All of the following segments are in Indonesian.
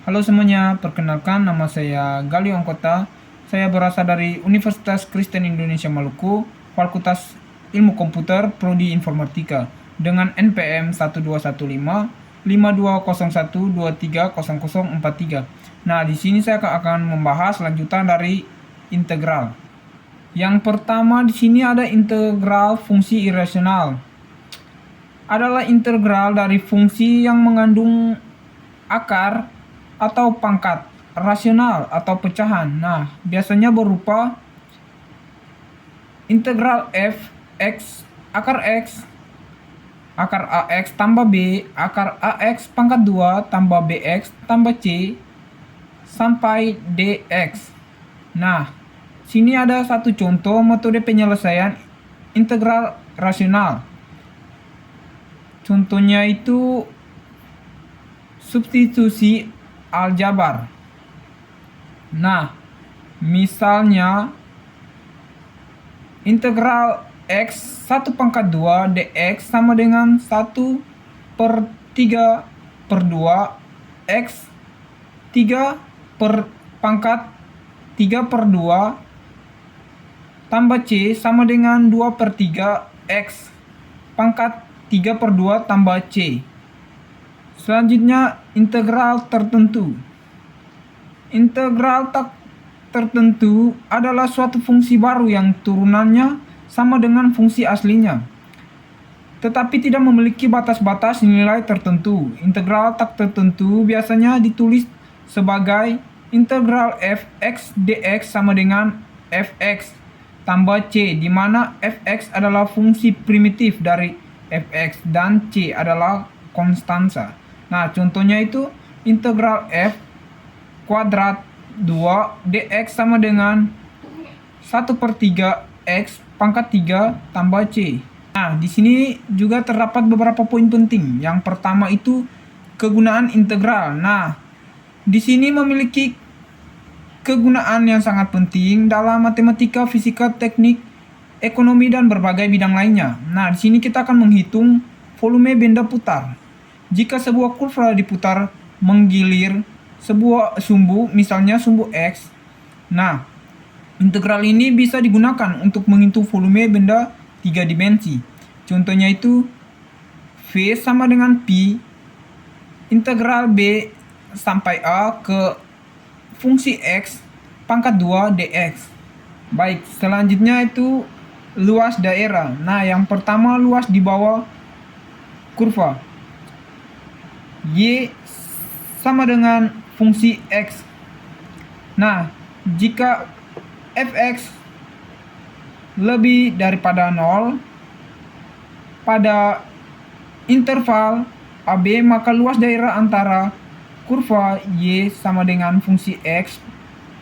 Halo semuanya, perkenalkan nama saya Galio Angkota. Saya berasal dari Universitas Kristen Indonesia Maluku, Fakultas Ilmu Komputer, Prodi Informatika, dengan NPM 1215 5201230043. Nah, di sini saya akan membahas lanjutan dari integral. Yang pertama di sini ada integral fungsi irasional. Adalah integral dari fungsi yang mengandung akar atau pangkat rasional atau pecahan. Nah, biasanya berupa integral f x akar x akar ax tambah b akar ax pangkat 2 tambah bx tambah c sampai dx. Nah, sini ada satu contoh metode penyelesaian integral rasional. Contohnya itu substitusi aljabar. Nah, misalnya integral x 1 pangkat 2 dx sama dengan 1/3/2 x 3 per pangkat 3/2 tambah c sama dengan 2/3 x pangkat 3/2 tambah c. Selanjutnya, integral tertentu. Integral tak tertentu adalah suatu fungsi baru yang turunannya sama dengan fungsi aslinya, tetapi tidak memiliki batas-batas nilai tertentu. Integral tak tertentu biasanya ditulis sebagai integral f(x) dx sama dengan fx tambah c, di mana fx adalah fungsi primitif dari fx dan c adalah konstansa. Nah, contohnya itu integral f kuadrat 2 dx sama dengan 1/3 x pangkat 3 tambah c. Nah, di sini juga terdapat beberapa poin penting. Yang pertama itu kegunaan integral. Nah, di sini memiliki kegunaan yang sangat penting dalam matematika, fisika, teknik, ekonomi, dan berbagai bidang lainnya. Nah, di sini kita akan menghitung volume benda putar. Jika sebuah kurva diputar menggilir sebuah sumbu, misalnya sumbu X. Nah, integral ini bisa digunakan untuk menghitung volume benda 3 dimensi. Contohnya itu V sama dengan Pi integral B sampai A ke fungsi X pangkat 2 dx. Baik, selanjutnya itu luas daerah. Nah, yang pertama luas di bawah kurva. Y sama dengan fungsi X. Nah, jika fx lebih daripada 0 pada interval AB, maka luas daerah antara kurva Y sama dengan fungsi X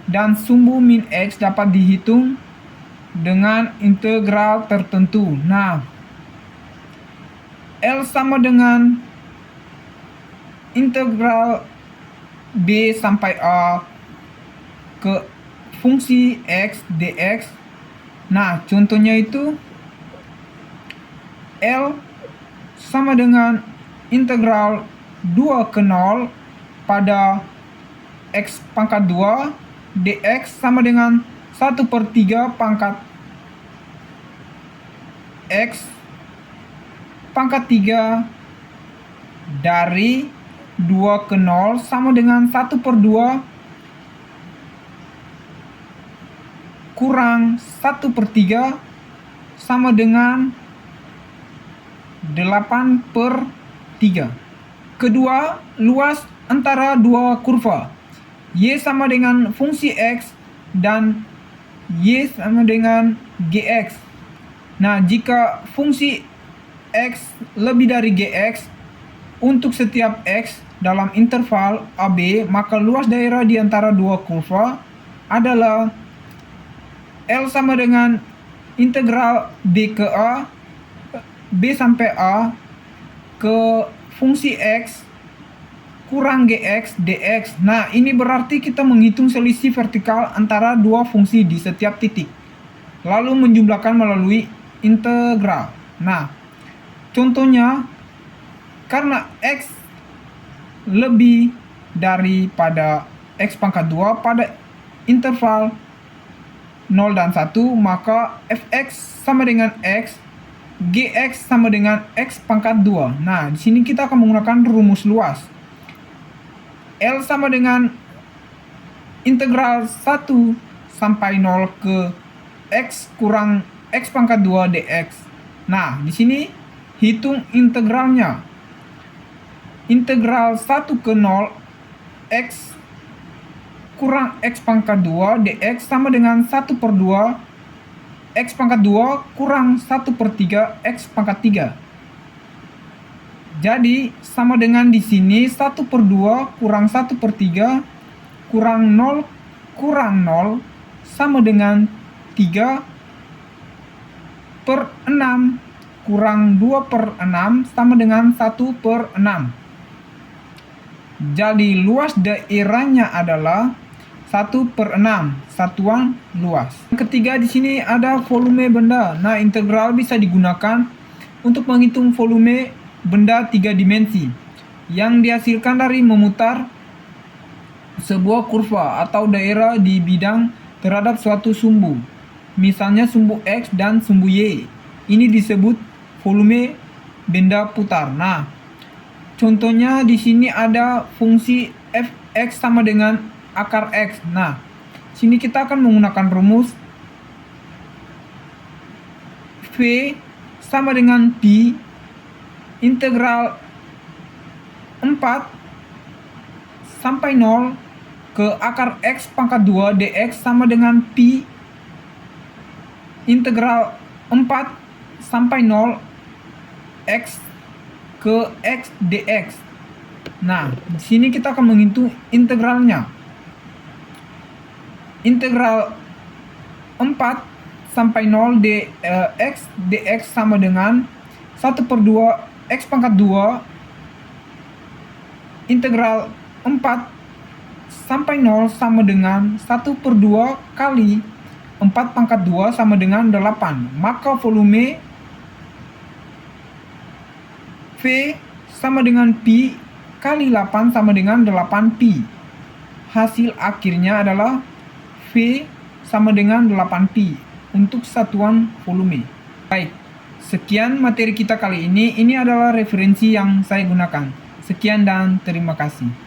dan sumbu min X dapat dihitung dengan integral tertentu. Nah, L sama dengan integral B sampai A ke fungsi X dx. Nah, contohnya itu L sama dengan integral 2 ke 0 pada X pangkat 2 dx sama dengan 1/3 pangkat X pangkat 3 dari 2 ke 0 sama dengan 1/2 kurang 1/3 sama dengan 8/3. Kedua, luas antara dua kurva. Y sama dengan fungsi X dan Y sama dengan Gx. Nah, jika fungsi X lebih dari Gx untuk setiap X dalam interval AB, maka luas daerah di antara dua kurva adalah L sama dengan integral B ke A, B sampai A ke fungsi X kurang Gx dx. Nah, ini berarti kita menghitung selisih vertikal antara dua fungsi di setiap titik, lalu menjumlahkan melalui integral. Nah, contohnya karena X lebih daripada X pangkat 2 pada interval 0 dan 1, maka Fx sama dengan X, Gx sama dengan X pangkat 2. Nah, di sini kita akan menggunakan rumus luas. L sama dengan integral 1 sampai 0 ke X kurang X pangkat 2 dx. Nah, di sini hitung integralnya. Integral 1 ke 0 X kurang X pangkat 2 dx sama dengan 1/2 X pangkat 2 kurang 1/3 X pangkat 3. Jadi sama dengan di sini 1/2 kurang 1/3 kurang 0 sama dengan 3/6 kurang 2/6 sama dengan 1/6. Jadi luas daerahnya adalah 1/6 satuan luas. Yang ketiga di sini ada volume benda. Nah, integral bisa digunakan untuk menghitung volume benda 3 dimensi yang dihasilkan dari memutar sebuah kurva atau daerah di bidang terhadap suatu sumbu. Misalnya sumbu X dan sumbu Y. Ini disebut volume benda putar. Nah, contohnya di sini ada fungsi Fx sama dengan akar X. Nah, sini kita akan menggunakan rumus V sama dengan Pi integral 4 sampai 0 ke akar X pangkat 2 dx sama dengan Pi integral 4 sampai 0 X ke X dx. Nah, di sini kita akan menghitung integralnya. Integral 4 sampai 0 dx dx sama dengan 1/2 X pangkat 2 integral 4 sampai 0 sama dengan 1/2 kali 4 pangkat 2 sama dengan 8. Maka volume V sama dengan Pi kali 8 sama dengan 8 Pi. Hasil akhirnya adalah V sama dengan 8 Pi untuk satuan volume. Baik, sekian materi kita kali ini. Ini adalah referensi yang saya gunakan. Sekian dan terima kasih.